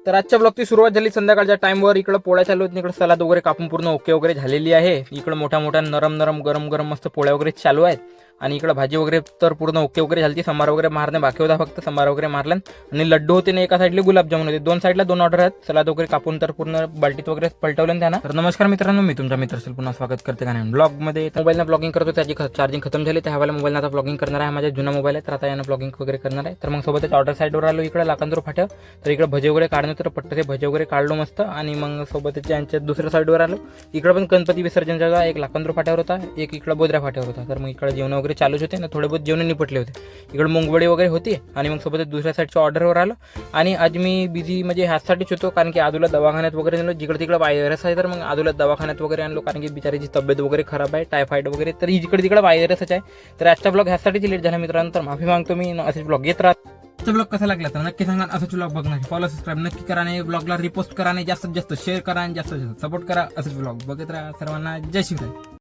तर आजच्या ब्लॉगची सुरुवात झाली संध्याकाळच्या टाइमवर. इकडे पोळ्या चालू आहेत, इकडे सलाद वगैरे कापून पूर्ण ओके वगैरे झालेली आहे. इकडे मोठ्या मोठ्या नरम नरम गरम गरम मस्त पोळ्या वगैरे चालू आहेत. आणि इकडे भाजी वगैरे तर पूर्ण ओके वगैरे झाली. संभार वगैरे मारणे बाकी होता, फक्त संभार वगैरे मारला. आणि लड्डू होते ना एका साईडला, गुलाबजामुन होते दोन साईडला, दोन ऑर्डर आहेत. सलाद वगैरे कापून तर पूर्ण बाल्टीत वगैरे पलटवलं त्यांना. तर नमस्कार मित्रांनो, मी तुमचा मित्र असेल पुन्हा स्वागत करते का नाही ब्लॉग मध्ये. मोबाईलला ब्लॉगिंग करतो, त्याची चार्जिंग खतम झाली. त्या हवाला मोबाईलला आता ब्लॉगिंग करणार आहे. माझा जुना मोबाईल आहे, तर आता यानं ब्लॉगिंग वगैरे करणार आहे. तर मग सोबतच ऑर्डर साईडवर आलो इकडे लाखांदूर फाट्यावर. तर इकडे भजे वगैरे काढणं, तर पट्ट ते भजे वगैरे काढलो मस्त. आणि मग सोबतच यांच्या दुसऱ्या साईडवर आलो. इकडे पण गणपती विसर्जनचा जागा एक लाखांदूर फाट्यावर होता, एक इकडे बोद्रा फाट्यावर होता. तर मग इकडे जेवण वगैरे चालूच होते ना, थोडे बहुत जेवण निपटले होते. इकडे मुंगवडी वगैरे होती. आणि मग सोबतच दुसऱ्या साईडच्या ऑर्डरवर आलो. आणि आज मी बिझी म्हणजे ह्यासाठीच होतो, कारण की आदूला दवाखान्यात वगैरे नेलो. जिकडे तिकडे व्हायरस आहे, तर मग आदूला दवाखान्यात वगैरे आणलो, कारण की बिचारीची तब्येत वगैरे खराब आहे, टायफॉइड वगैरे. तर जिकडे तिकडे व्हायरसच आहे. तर आजचा ब्लॉग ह्यासाठीच लेट झाला मित्रांनो, तर माफी मागतो मी. असेच ब्लॉग येत राहत. आजचा ब्लॉग कसा लागला तर नक्की सांगा. असंच ब्लॉग बघणार, फॉलो सबस्क्राईब नक्की करा. आणि ब्लॉगला रिपोस्ट करा, आणि जास्तीत जास्त शेअर करा, आणि जास्तीत जास्त सपोर्ट करा. असंच ब्लॉग बघत राहा. सर्वांना जय शिवराय.